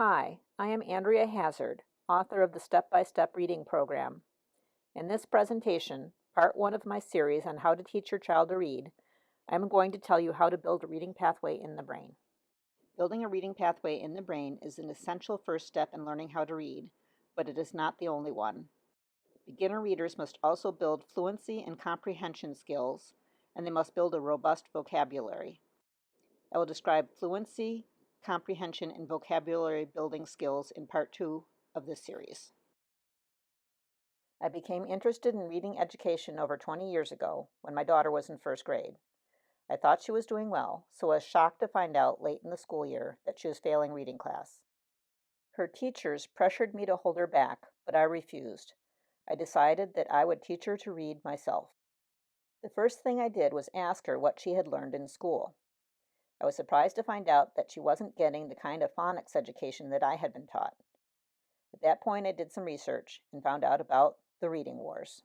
Hi, I am Andrea Hazard, author of the Step-by-Step Reading Program. In this presentation, part one of my series on how to teach your child to read, I'm going to tell you how to build a reading pathway in the brain. Building a reading pathway in the brain is an essential first step in learning how to read, but it is not the only one. Beginner readers must also build fluency and comprehension skills, and they must build a robust vocabulary. I will describe fluency, comprehension, and vocabulary building skills in part two of this series. I became interested in reading education over 20 years ago when my daughter was in first grade. I thought she was doing well, so I was shocked to find out late in the school year that she was failing reading class. Her teachers pressured me to hold her back, but I refused. I decided that I would teach her to read myself. The first thing I did was ask her what she had learned in school. I was surprised to find out that she wasn't getting the kind of phonics education that I had been taught. At that point, I did some research and found out about the reading wars.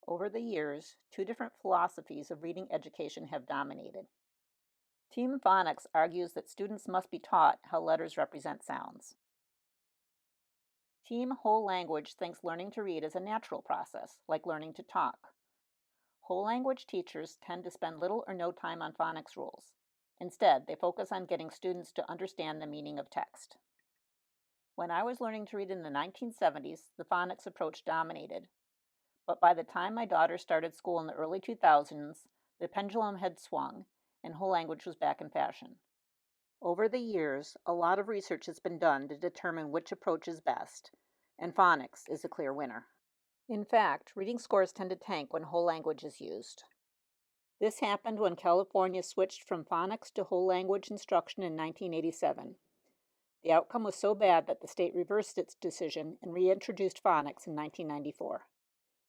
Over the years, two different philosophies of reading education have dominated. Team Phonics argues that students must be taught how letters represent sounds. Team Whole Language thinks learning to read is a natural process, like learning to talk. Whole language teachers tend to spend little or no time on phonics rules. Instead, they focus on getting students to understand the meaning of text. When I was learning to read in the 1970s, the phonics approach dominated. But by the time my daughter started school in the early 2000s, the pendulum had swung, and whole language was back in fashion. Over the years, a lot of research has been done to determine which approach is best, and phonics is a clear winner. In fact, reading scores tend to tank when whole language is used. This happened when California switched from phonics to whole language instruction in 1987. The outcome was so bad that the state reversed its decision and reintroduced phonics in 1994.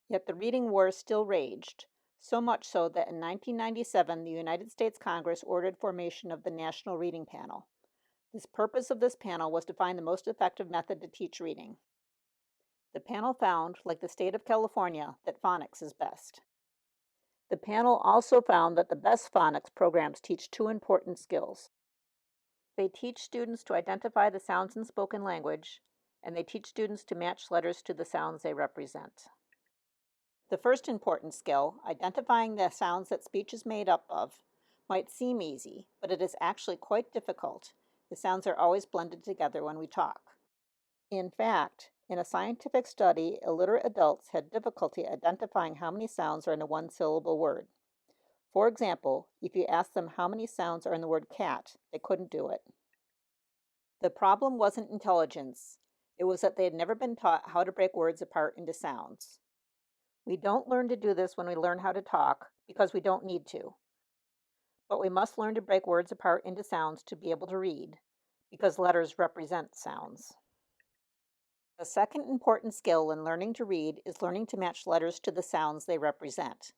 Yet the reading wars still raged, so much so that in 1997 the United States Congress ordered formation of the National Reading Panel. The purpose of this panel was to find the most effective method to teach reading. The panel found, like the state of California, that phonics is best. The panel also found that the best phonics programs teach two important skills. They teach students to identify the sounds in spoken language, and they teach students to match letters to the sounds they represent. The first important skill, identifying the sounds that speech is made up of, might seem easy, but it is actually quite difficult. The sounds are always blended together when we talk. In fact, in a scientific study, illiterate adults had difficulty identifying how many sounds are in a one-syllable word. For example, if you asked them how many sounds are in the word cat, they couldn't do it. The problem wasn't intelligence. It was that they had never been taught how to break words apart into sounds. We don't learn to do this when we learn how to talk because we don't need to. But we must learn to break words apart into sounds to be able to read, because letters represent sounds. The second important skill in learning to read is learning to match letters to the sounds they represent.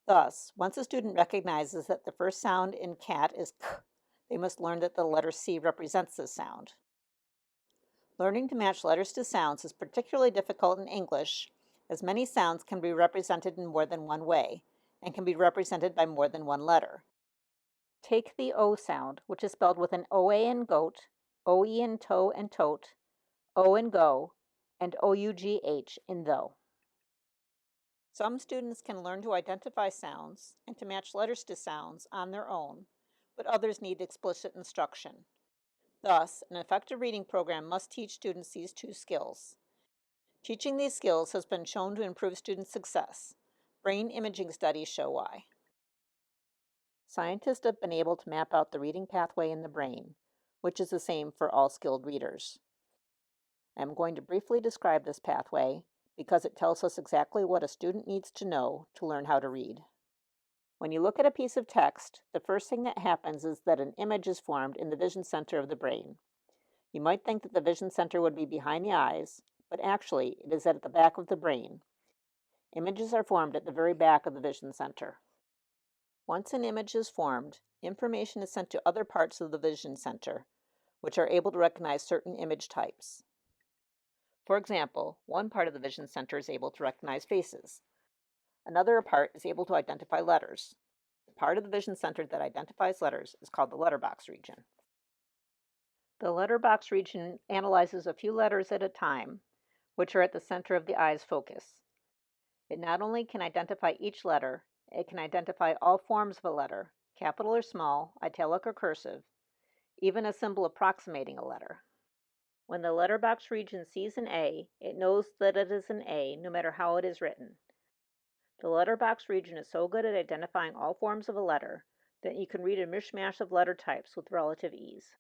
Thus, once a student recognizes that the first sound in cat is k, they must learn that the letter C represents this sound. Learning to match letters to sounds is particularly difficult in English, as many sounds can be represented in more than one way, and can be represented by more than one letter. Take the O sound, which is spelled with an OA in goat, OE in toe and tote, O in go, and OUGH in though. Some students can learn to identify sounds and to match letters to sounds on their own, but others need explicit instruction. Thus, an effective reading program must teach students these two skills. Teaching these skills has been shown to improve student success. Brain imaging studies show why. Scientists have been able to map out the reading pathway in the brain, which is the same for all skilled readers. I'm going to briefly describe this pathway because it tells us exactly what a student needs to know to learn how to read. When you look at a piece of text, the first thing that happens is that an image is formed in the vision center of the brain. You might think that the vision center would be behind the eyes, but actually it is at the back of the brain. Images are formed at the very back of the vision center. Once an image is formed, information is sent to other parts of the vision center, which are able to recognize certain image types. For example, one part of the vision center is able to recognize faces. Another part is able to identify letters. The part of the vision center that identifies letters is called the letterbox region. The letterbox region analyzes a few letters at a time, which are at the center of the eye's focus. It not only can identify each letter, it can identify all forms of a letter, capital or small, italic or cursive, even a symbol approximating a letter. When the letterbox region sees an A, it knows that it is an A no matter how it is written. The letterbox region is so good at identifying all forms of a letter that you can read a mishmash of letter types with relative ease.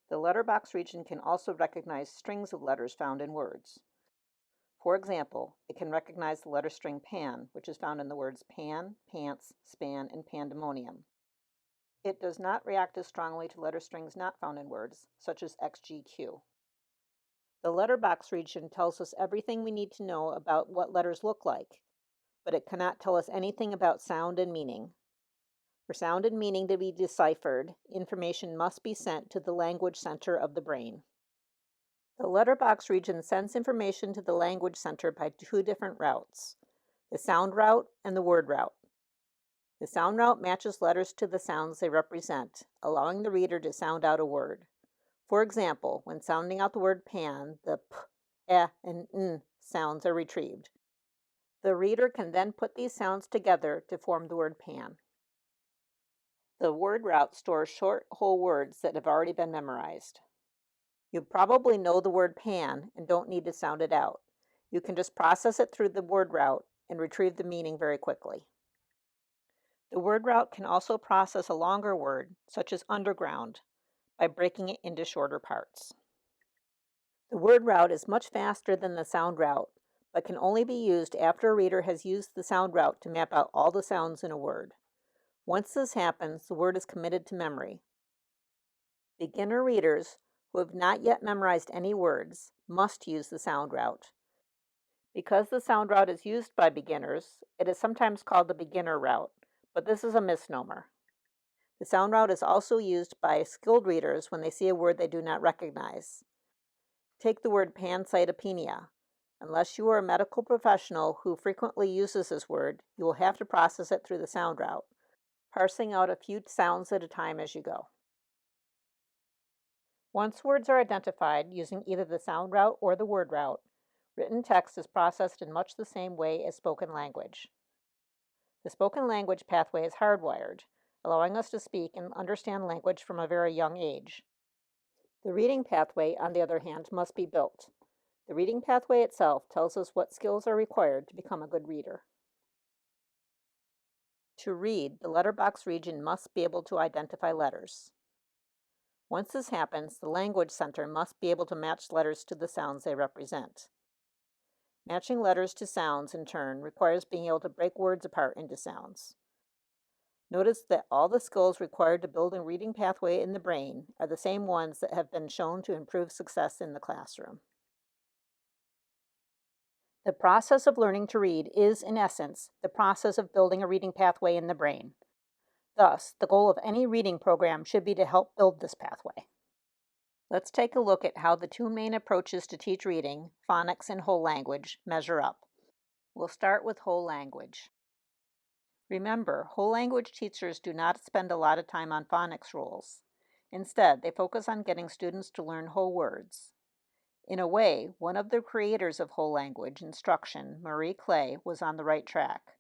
The letterbox region can also recognize strings of letters found in words. For example, it can recognize the letter string pan, which is found in the words pan, pants, span, and pandemonium. It does not react as strongly to letter strings not found in words, such as XGQ. The letterbox region tells us everything we need to know about what letters look like, but it cannot tell us anything about sound and meaning. For sound and meaning to be deciphered, information must be sent to the language center of the brain. The letterbox region sends information to the language center by two different routes, the sound route and the word route. The sound route matches letters to the sounds they represent, allowing the reader to sound out a word. For example, when sounding out the word pan, the p, e, and n sounds are retrieved. The reader can then put these sounds together to form the word pan. The word route stores short, whole words that have already been memorized. You probably know the word pan and don't need to sound it out. You can just process it through the word route and retrieve the meaning very quickly. The word route can also process a longer word, such as underground, by breaking it into shorter parts. The word route is much faster than the sound route, but can only be used after a reader has used the sound route to map out all the sounds in a word. Once this happens, the word is committed to memory. Beginner readers who have not yet memorized any words must use the sound route. Because the sound route is used by beginners, it is sometimes called the beginner route, but this is a misnomer. The sound route is also used by skilled readers when they see a word they do not recognize. Take the word pancytopenia. Unless you are a medical professional who frequently uses this word, you will have to process it through the sound route, parsing out a few sounds at a time as you go. Once words are identified using either the sound route or the word route, written text is processed in much the same way as spoken language. The spoken language pathway is hardwired, allowing us to speak and understand language from a very young age. The reading pathway, on the other hand, must be built. The reading pathway itself tells us what skills are required to become a good reader. To read, the letterbox region must be able to identify letters. Once this happens, the language center must be able to match letters to the sounds they represent. Matching letters to sounds, in turn, requires being able to break words apart into sounds. Notice that all the skills required to build a reading pathway in the brain are the same ones that have been shown to improve success in the classroom. The process of learning to read is, in essence, the process of building a reading pathway in the brain. Thus, the goal of any reading program should be to help build this pathway. Let's take a look at how the two main approaches to teach reading, phonics and whole language, measure up. We'll start with whole language. Remember, whole language teachers do not spend a lot of time on phonics rules. Instead, they focus on getting students to learn whole words. In a way, one of the creators of whole language instruction, Marie Clay, was on the right track.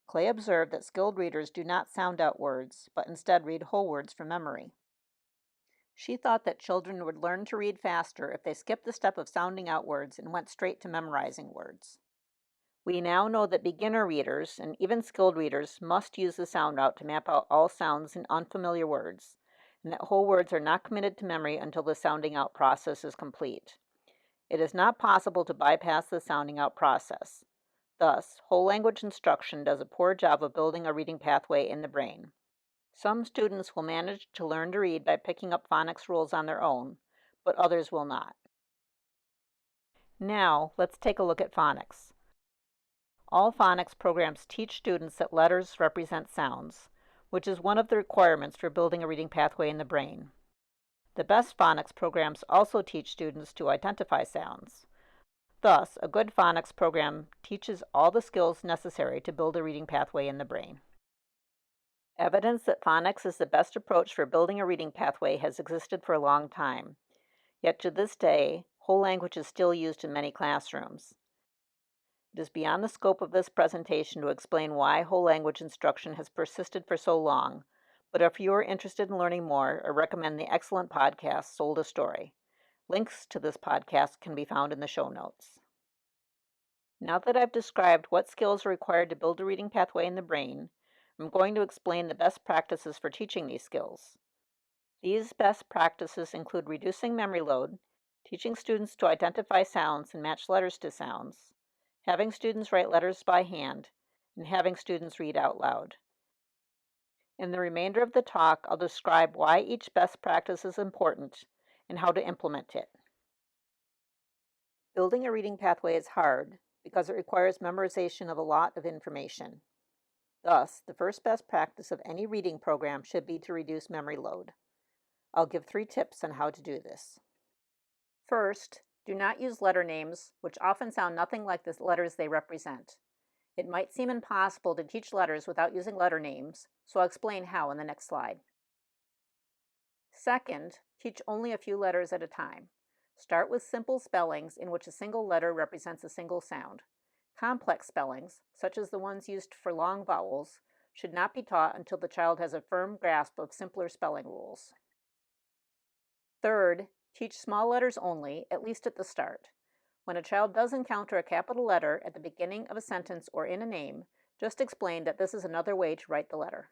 Clay observed that skilled readers do not sound out words, but instead read whole words from memory. She thought that children would learn to read faster if they skipped the step of sounding out words and went straight to memorizing words. We now know that beginner readers, and even skilled readers, must use the sound route to map out all sounds in unfamiliar words, and that whole words are not committed to memory until the sounding out process is complete. It is not possible to bypass the sounding out process. Thus, whole language instruction does a poor job of building a reading pathway in the brain. Some students will manage to learn to read by picking up phonics rules on their own, but others will not. Now, let's take a look at phonics. All phonics programs teach students that letters represent sounds, which is one of the requirements for building a reading pathway in the brain. The best phonics programs also teach students to identify sounds. Thus, a good phonics program teaches all the skills necessary to build a reading pathway in the brain. Evidence that phonics is the best approach for building a reading pathway has existed for a long time. Yet to this day, whole language is still used in many classrooms. It is beyond the scope of this presentation to explain why whole language instruction has persisted for so long, but if you are interested in learning more, I recommend the excellent podcast Sold a Story. Links to this podcast can be found in the show notes. Now that I've described what skills are required to build a reading pathway in the brain, I'm going to explain the best practices for teaching these skills. These best practices include reducing memory load, teaching students to identify sounds and match letters to sounds, having students write letters by hand, and having students read out loud. In the remainder of the talk, I'll describe why each best practice is important and how to implement it. Building a reading pathway is hard because it requires memorization of a lot of information. Thus, the first best practice of any reading program should be to reduce memory load. I'll give 3 tips on how to do this. First, do not use letter names, which often sound nothing like the letters they represent. It might seem impossible to teach letters without using letter names, so I'll explain how in the next slide. Second, teach only a few letters at a time. Start with simple spellings in which a single letter represents a single sound. Complex spellings, such as the ones used for long vowels, should not be taught until the child has a firm grasp of simpler spelling rules. Third, teach small letters only, at least at the start. When a child does encounter a capital letter at the beginning of a sentence or in a name, just explain that this is another way to write the letter.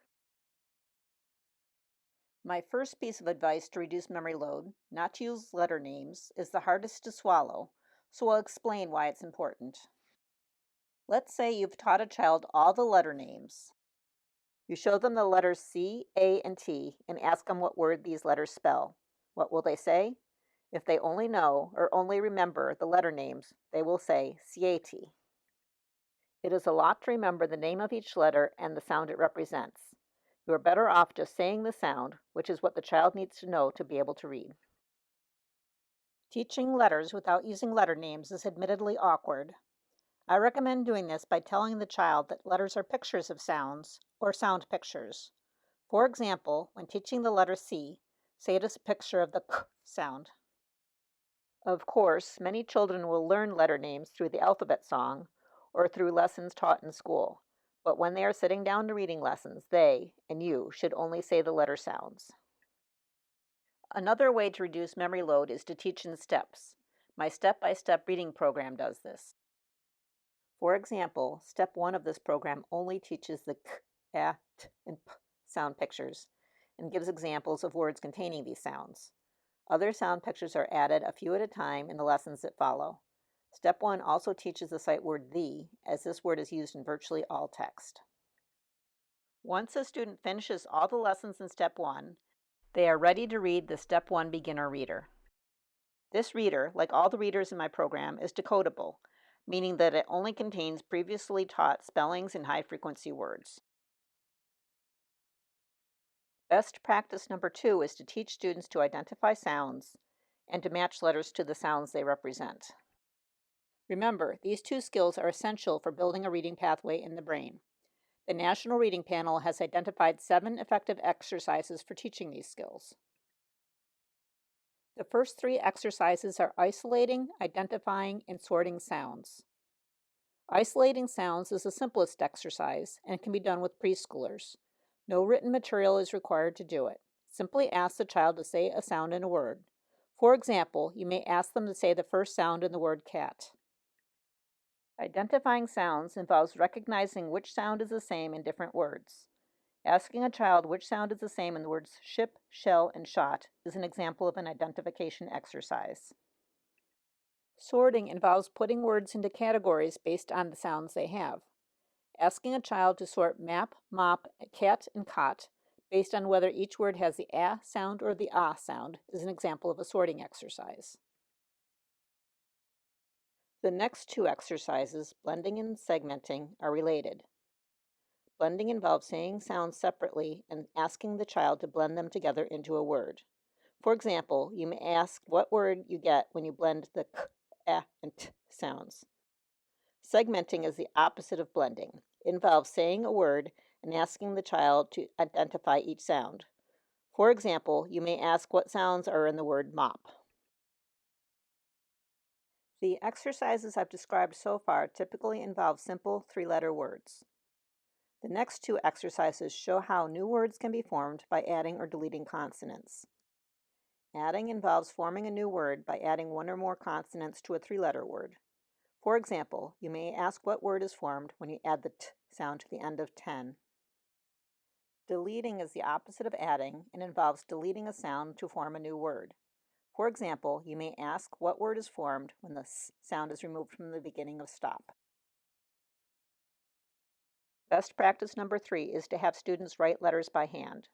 My first piece of advice to reduce memory load, not to use letter names, is the hardest to swallow, so I'll explain why it's important. Let's say you've taught a child all the letter names. You show them the letters C, A, and T and ask them what word these letters spell. What will they say? If they only know or only remember the letter names, they will say CAT. It is a lot to remember the name of each letter and the sound it represents. You are better off just saying the sound, which is what the child needs to know to be able to read. Teaching letters without using letter names is admittedly awkward. I recommend doing this by telling the child that letters are pictures of sounds, or sound pictures. For example, when teaching the letter C, say it is a picture of the k sound. Of course, many children will learn letter names through the alphabet song or through lessons taught in school, but when they are sitting down to reading lessons, they, and you, should only say the letter sounds. Another way to reduce memory load is to teach in steps. My step-by-step reading program does this. For example, step 1 of this program only teaches the k, a, t, and p sound pictures and gives examples of words containing these sounds. Other sound pictures are added a few at a time in the lessons that follow. Step 1 also teaches the sight word the, as this word is used in virtually all text. Once a student finishes all the lessons in Step 1, they are ready to read the Step 1 beginner reader. This reader, like all the readers in my program, is decodable, meaning that it only contains previously taught spellings and high-frequency words. Best practice number 2 is to teach students to identify sounds and to match letters to the sounds they represent. Remember, these 2 skills are essential for building a reading pathway in the brain. The National Reading Panel has identified 7 effective exercises for teaching these skills. The first 3 exercises are isolating, identifying, and sorting sounds. Isolating sounds is the simplest exercise and can be done with preschoolers. No written material is required to do it. Simply ask the child to say a sound in a word. For example, you may ask them to say the first sound in the word cat. Identifying sounds involves recognizing which sound is the same in different words. Asking a child which sound is the same in the words ship, shell, and shot is an example of an identification exercise. Sorting involves putting words into categories based on the sounds they have. Asking a child to sort map, mop, cat, and cot based on whether each word has the a sound or the ah sound is an example of a sorting exercise. The next 2 exercises, blending and segmenting, are related. Blending involves saying sounds separately and asking the child to blend them together into a word. For example, you may ask what word you get when you blend the k, a, and t sounds. Segmenting is the opposite of blending. It involves saying a word and asking the child to identify each sound. For example, you may ask what sounds are in the word mop. The exercises I've described so far typically involve simple three-letter words. The next two exercises show how new words can be formed by adding or deleting consonants. Adding involves forming a new word by adding one or more consonants to a three-letter word. For example, you may ask what word is formed when you add the t sound to the end of 10. Deleting is the opposite of adding and involves deleting a sound to form a new word. For example, you may ask what word is formed when the s sound is removed from the beginning of stop. Best practice number 3 is to have students write letters by hand.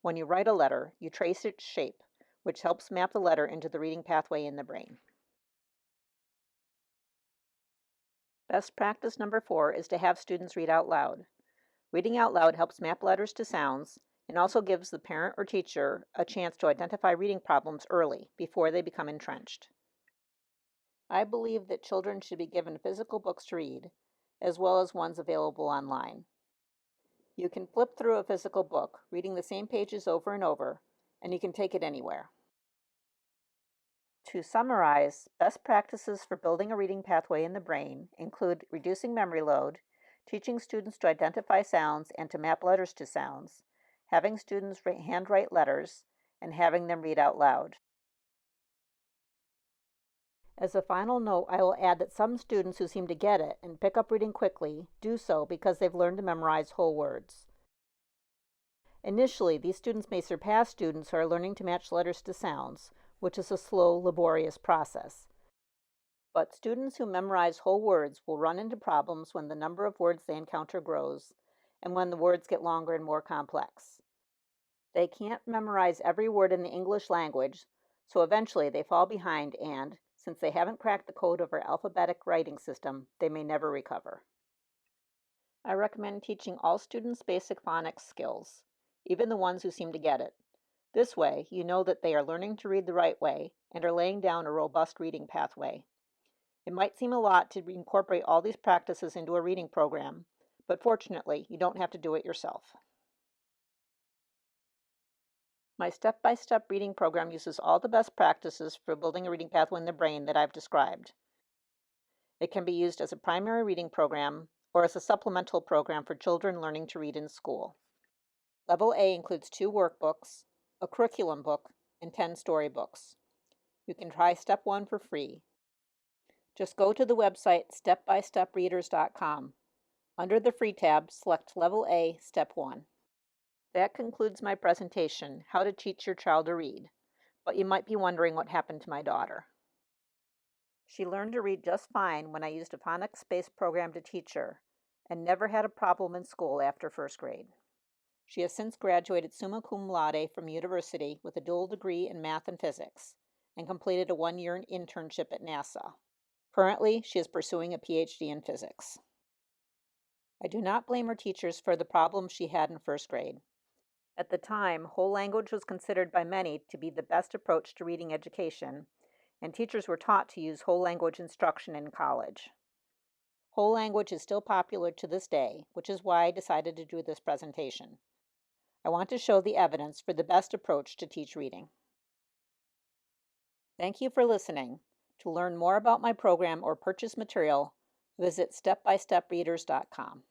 When you write a letter, you trace its shape, which helps map the letter into the reading pathway in the brain. Best practice number 4 is to have students read out loud. Reading out loud helps map letters to sounds and also gives the parent or teacher a chance to identify reading problems early, before they become entrenched. I believe that children should be given physical books to read, as well as ones available online. You can flip through a physical book, reading the same pages over and over, and you can take it anywhere. To summarize, best practices for building a reading pathway in the brain include reducing memory load, teaching students to identify sounds and to map letters to sounds, having students handwrite letters, and having them read out loud. As a final note, I will add that some students who seem to get it and pick up reading quickly do so because they've learned to memorize whole words. Initially, these students may surpass students who are learning to match letters to sounds, which is a slow, laborious process. But students who memorize whole words will run into problems when the number of words they encounter grows and when the words get longer and more complex. They can't memorize every word in the English language, so eventually they fall behind and, since they haven't cracked the code of our alphabetic writing system, they may never recover. I recommend teaching all students basic phonics skills, even the ones who seem to get it. This way, you know that they are learning to read the right way and are laying down a robust reading pathway. It might seem a lot to incorporate all these practices into a reading program, but fortunately, you don't have to do it yourself. My step-by-step reading program uses all the best practices for building a reading pathway in the brain that I've described. It can be used as a primary reading program or as a supplemental program for children learning to read in school. Level A includes 2 workbooks, a curriculum book, and 10 storybooks. You can try Step 1 for free. Just go to the website stepbystepreaders.com. Under the Free tab, select Level A, Step 1. That concludes my presentation, How to Teach Your Child to Read. But you might be wondering what happened to my daughter. She learned to read just fine when I used a phonics-based program to teach her, and never had a problem in school after first grade. She has since graduated summa cum laude from university with a dual degree in math and physics, and completed a 1-year internship at NASA. Currently, she is pursuing a PhD in physics. I do not blame her teachers for the problems she had in first grade. At the time, whole language was considered by many to be the best approach to reading education, and teachers were taught to use whole language instruction in college. Whole language is still popular to this day, which is why I decided to do this presentation. I want to show the evidence for the best approach to teach reading. Thank you for listening. To learn more about my program or purchase material, visit stepbystepreaders.com.